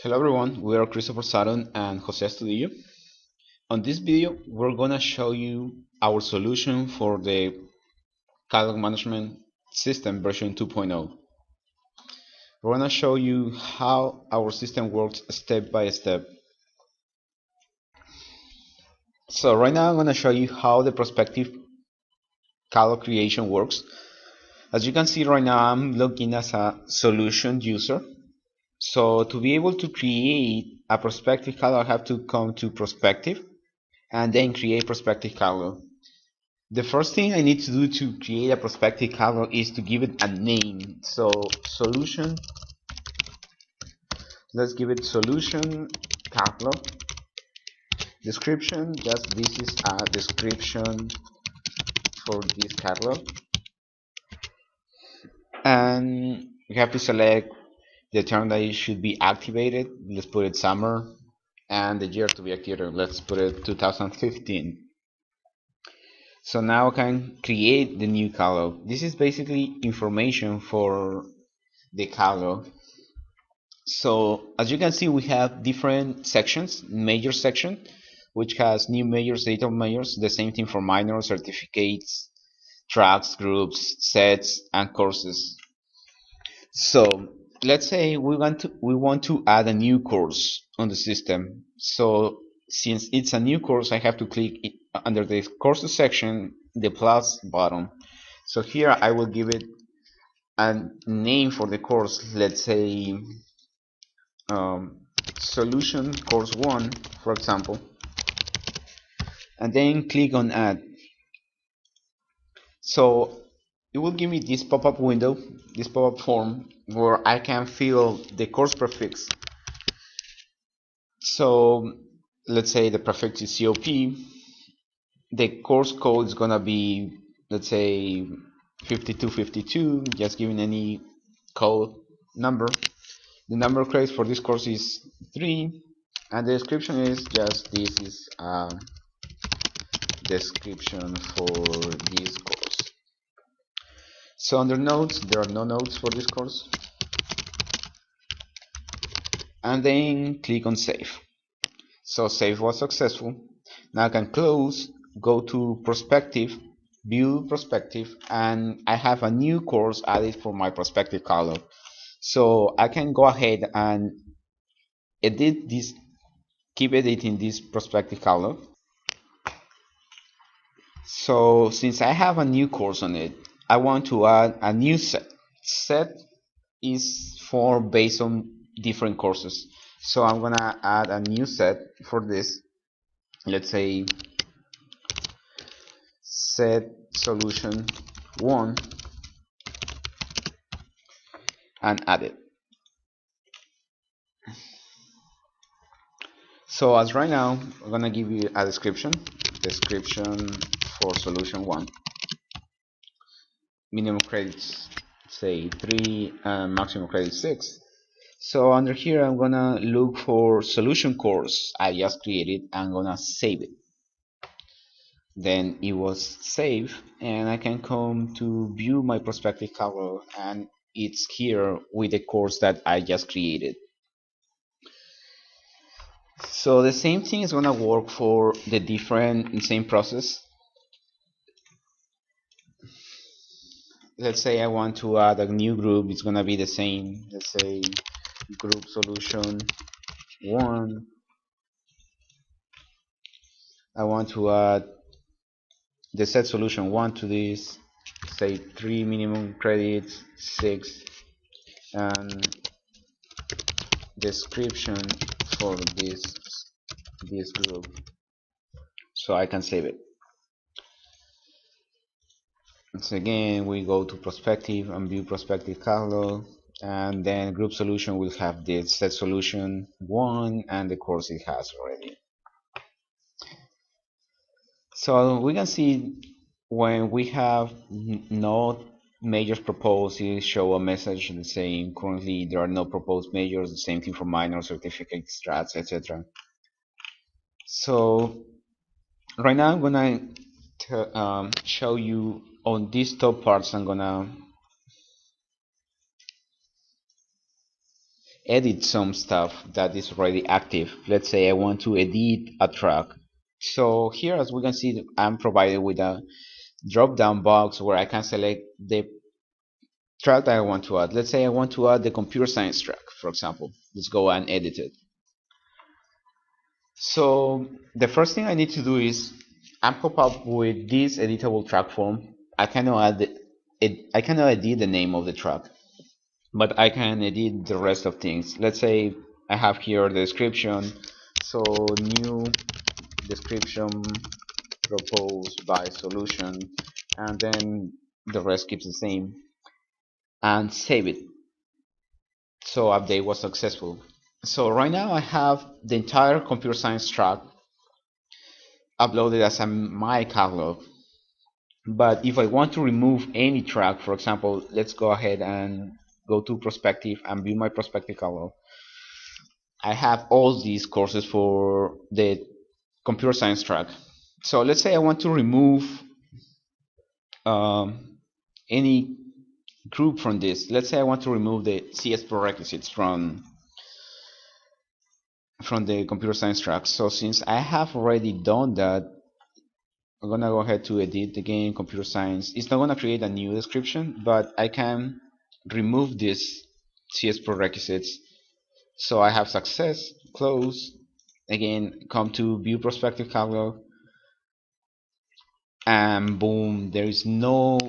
Hello everyone, we are Christopher Sutton and Jose Astudillo. On this video, we're gonna show you our solution for the catalog management system version 2.0. We're gonna show you how our system works step by step. So right now I'm gonna show you how the prospective catalog creation works. As you can see right now, I'm looking as a solution user. So to be able to create a prospective catalog, I have to come to prospective and then create prospective catalog. The first thing I need to do to create a prospective catalog is to give it a name. So solution, let's give it solution catalog. Description, just this is a description for this catalog. And we have to select the term that it should be activated. Let's put it summer. And the year to be activated, let's put it 2015. So now I can create the new catalog. This is basically information for the catalog. So as you can see, we have different sections. Major section, which has new majors, data of majors. The same thing for minors, certificates, tracks, groups, sets, and courses. So let's say we want to add a new course on the system. So since it's a new course, I have to click it under the courses section, the plus button. So here I will give it a name for the course. Let's say solution course 1, for example, and then click on add. So it will give me this pop-up window, this pop-up form, where I can fill the course prefix. So let's say the prefix is COP. The course code is gonna be, let's say, 5252, just giving any code number. The number of credits for this course is 3, and the description is just this is a description for this course. So under notes, there are no notes for this course. And then click on save. So save was successful. Now I can close, go to prospective, view prospective, and I have a new course added for my prospective catalog. So I can go ahead and edit this, keep editing this prospective catalog. So since I have a new course on it, I want to add a new set. Set is for based on different courses. So I'm gonna add a new set for this. Let's say set solution 1 and add it. So as right now, I'm gonna give you a description for solution 1. Minimum credits say 3 and maximum credits 6. So under here I'm gonna look for solution course I just created. I'm gonna save it. Then it was saved, and I can come to view my prospective catalog, and it's here with the course that I just created. So the same thing is gonna work for the same process. Let's say I want to add a new group. It's gonna be the same. Let's say group solution 1. I want to add the set solution 1 to this, say 3 minimum credits, 6, and description for this group. So I can save it. So again, we go to prospective and view prospective catalog, and then group solution will have the set solution 1 and the course it has already. So we can see when we have no majors proposed, it show a message the same. Currently there are no proposed majors. The same thing for minors, certificates, strats, etc. So right now I'm gonna show you on these top parts. I'm gonna edit some stuff that is already active. Let's say I want to edit a track. So here, as we can see, I'm provided with a drop-down box where I can select the track that I want to add. Let's say I want to add the computer science track, for example. Let's go and edit it. So the first thing I need to do is I pop up with this editable track form. I cannot add I cannot edit the name of the track, but I can edit the rest of things. Let's say I have here the description. So new description proposed by solution, and then the rest keeps the same, and save it. So update was successful. So right now I have the entire computer science track uploaded as a my catalog. But if I want to remove any track, for example, let's go ahead and go to perspective and view my perspective catalog. I have all these courses for the computer science track. So let's say I want to remove any group from this. Let's say I want to remove the CS prerequisites from the computer science track. So since I have already done that, I'm gonna go ahead to edit again computer science. It's not gonna create a new description, but I can remove this CS prerequisites. So I have success, close, again come to view prospective catalog, and boom, there is no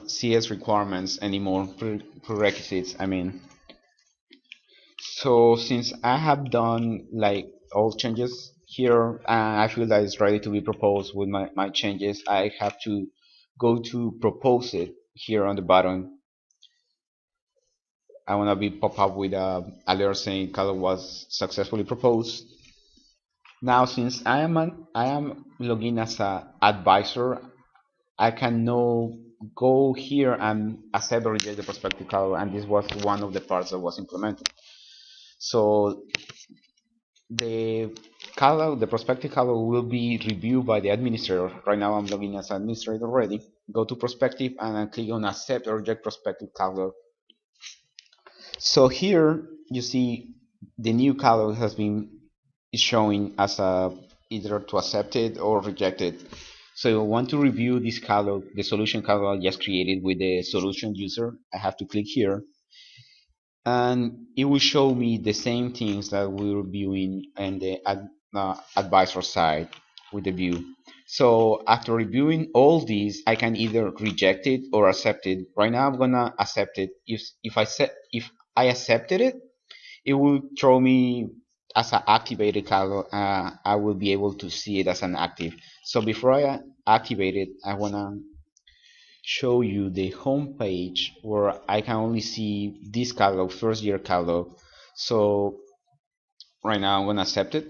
CS requirements anymore, prerequisites I mean. So since I have done like all changes here and I feel that it's ready to be proposed with my changes, I have to go to propose it here on the bottom. I want to be pop up with a alert saying color was successfully proposed. Now since I am logging as a advisor, I can now go here and accept or reject the prospective color, and this was one of the parts that was implemented. So the catalog, the prospective catalog will be reviewed by the administrator. Right now I'm logging as administrator already. Go to prospective and I click on accept or reject prospective catalog. So here you see the new catalog has been showing as a either to accept it or reject it. So if I want to review this catalog, the solution catalog I just created with the solution user, I have to click here and it will show me the same things that we were viewing in the advisor side with the view. So after reviewing all these, I can either reject it or accept it. Right now I'm gonna accept it. If I accepted it, it will throw me as an activated catalog. I will be able to see it as an active. So before I activate it, I wanna show you the home page where I can only see this catalog, first year catalog. So right now I'm gonna accept it.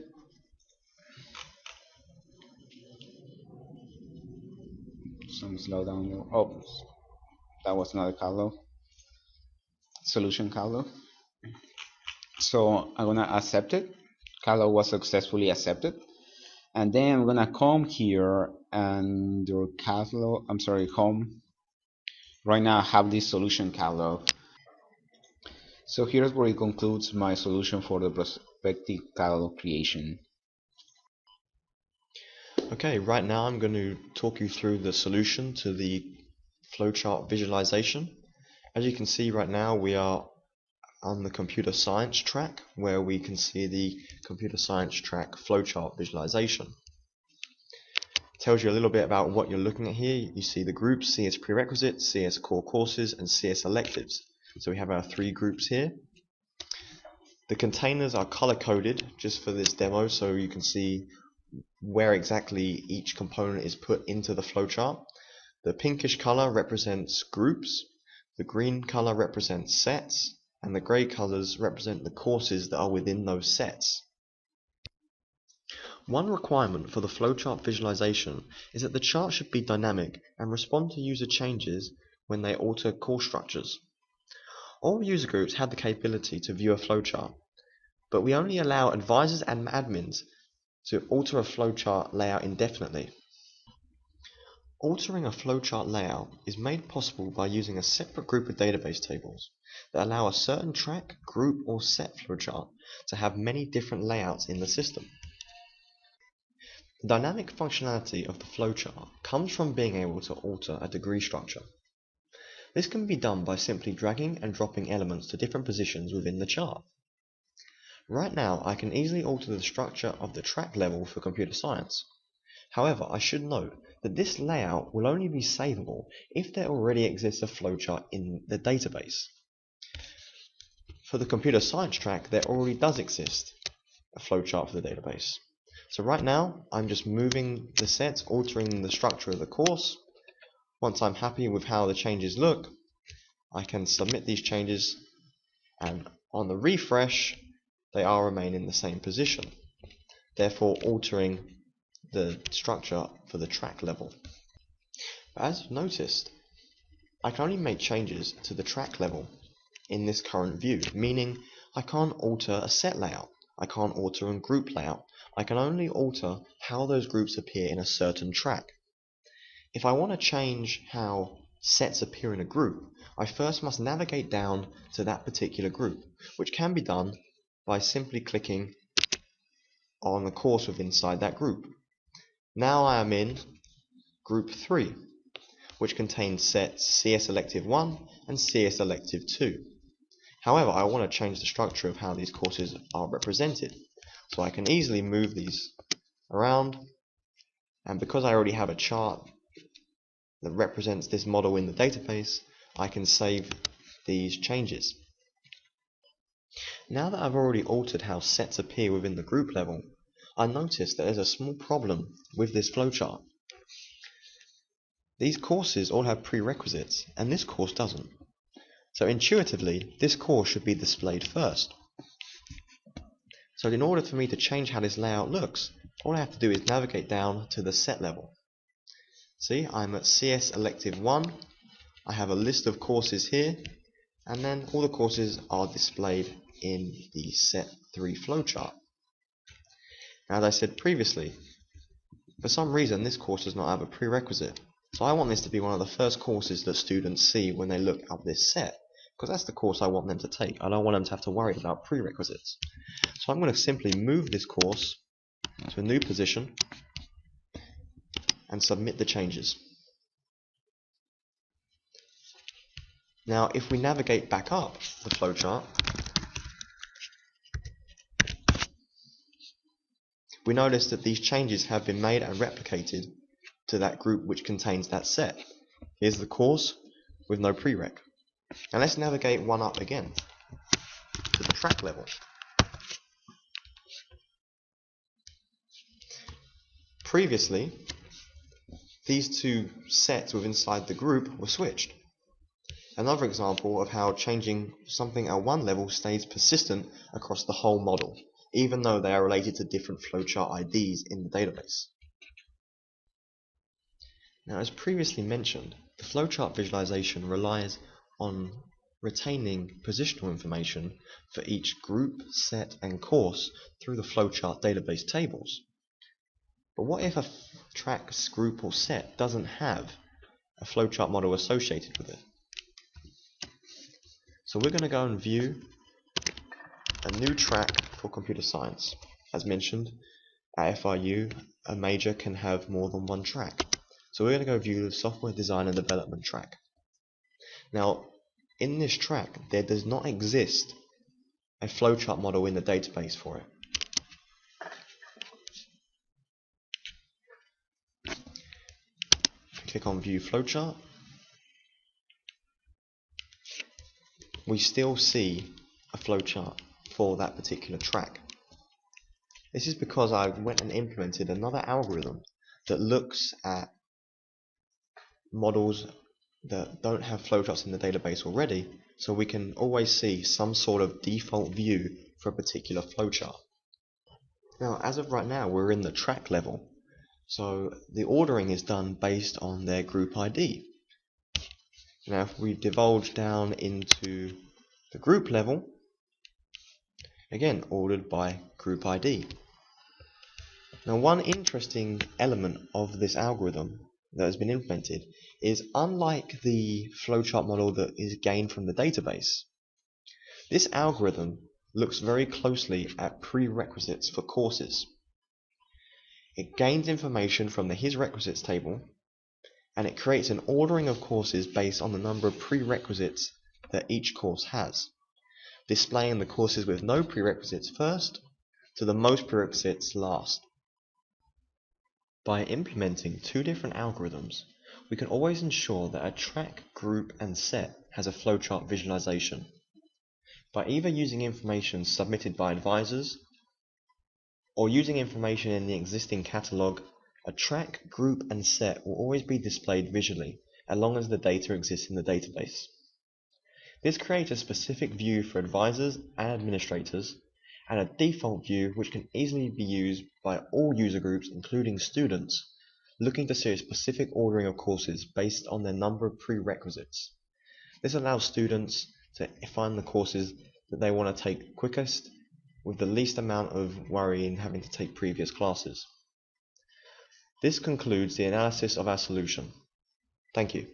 Some slow down. Oh, that was another catalog, solution catalog. So I'm gonna accept it. Catalog was successfully accepted. And then I'm gonna come here and your catalog, I'm sorry, home. Right now I have this solution catalog. So here's where it concludes my solution for the prospective catalog creation. Okay, right now I'm going to talk you through the solution to the flowchart visualization. As you can see right now, we are on the computer science track where we can see the computer science track flowchart visualization. It tells you a little bit about what you're looking at here. You see the groups, CS prerequisites, CS core courses, and CS electives. So we have our three groups here. The containers are color coded just for this demo so you can see where exactly each component is put into the flowchart. The pinkish color represents groups, the green color represents sets, and the gray colors represent the courses that are within those sets. One requirement for the flowchart visualization is that the chart should be dynamic and respond to user changes when they alter course structures. All user groups have the capability to view a flowchart, but we only allow advisors and admins to alter a flowchart layout indefinitely. Altering a flowchart layout is made possible by using a separate group of database tables that allow a certain track, group, or set flowchart to have many different layouts in the system. The dynamic functionality of the flowchart comes from being able to alter a degree structure. This can be done by simply dragging and dropping elements to different positions within the chart. Right now, I can easily alter the structure of the track level for computer science. However, I should note that this layout will only be savable if there already exists a flowchart in the database. For the computer science track, there already does exist a flowchart for the database. So right now, I'm just moving the sets, altering the structure of the course. Once I'm happy with how the changes look, I can submit these changes, and on the refresh, they all remain in the same position, therefore altering the structure for the track level. But as you've noticed, I can only make changes to the track level in this current view, meaning I can't alter a set layout, I can't alter a group layout, I can only alter how those groups appear in a certain track. If I want to change how sets appear in a group, I first must navigate down to that particular group, which can be done by simply clicking on the course within inside that group. Now I am in Group 3, which contains sets CS Elective 1 and CS Elective 2. However, I want to change the structure of how these courses are represented, so I can easily move these around, and because I already have a chart that represents this model in the database, I can save these changes. Now that I've already altered how sets appear within the group level, I notice that there's a small problem with this flowchart. These courses all have prerequisites, and this course doesn't. So intuitively, this course should be displayed first. So in order for me to change how this layout looks, all I have to do is navigate down to the set level. See, I'm at CS Elective 1, I have a list of courses here, and then all the courses are displayed in the Set 3 flowchart. Now, as I said previously, for some reason this course does not have a prerequisite. So I want this to be one of the first courses that students see when they look up this set, because that's the course I want them to take. I don't want them to have to worry about prerequisites. So I'm going to simply move this course to a new position and submit the changes. Now, if we navigate back up the flowchart, we notice that these changes have been made and replicated to that group which contains that set. Here's the course with no prereq. And let's navigate one up again to the track level. Previously, these two sets within inside the group were switched. Another example of how changing something at one level stays persistent across the whole model, even though they are related to different flowchart IDs in the database. Now, as previously mentioned, the flowchart visualization relies on retaining positional information for each group, set, and course through the flowchart database tables. But what if a track, group, or set doesn't have a flowchart model associated with it? So we're going to go and view a new track for computer science. As mentioned, at FIU, a major can have more than one track. So we're going to go view the software design and development track. Now, in this track, there does not exist a flowchart model in the database for it. Click on View Flowchart. We still see a flowchart for that particular track. This is because I went and implemented another algorithm that looks at models that don't have flowcharts in the database already, so we can always see some sort of default view for a particular flowchart. Now, as of right now, we're in the track level, so the ordering is done based on their group ID. Now, if we divulge down into the group level, again, ordered by group ID. Now, one interesting element of this algorithm that has been implemented is unlike the flowchart model that is gained from the database. This algorithm looks very closely at prerequisites for courses. It gains information from the His Requisites table, and it creates an ordering of courses based on the number of prerequisites that each course has, displaying the courses with no prerequisites first to the most prerequisites last. By implementing two different algorithms, we can always ensure that a track, group, and set has a flowchart visualization. By either using information submitted by advisors or using information in the existing catalog, a track, group, and set will always be displayed visually as long as the data exists in the database. This creates a specific view for advisors and administrators, and a default view which can easily be used by all user groups, including students, looking to see a specific ordering of courses based on their number of prerequisites. This allows students to find the courses that they want to take quickest with the least amount of worry in having to take previous classes. This concludes the analysis of our solution. Thank you.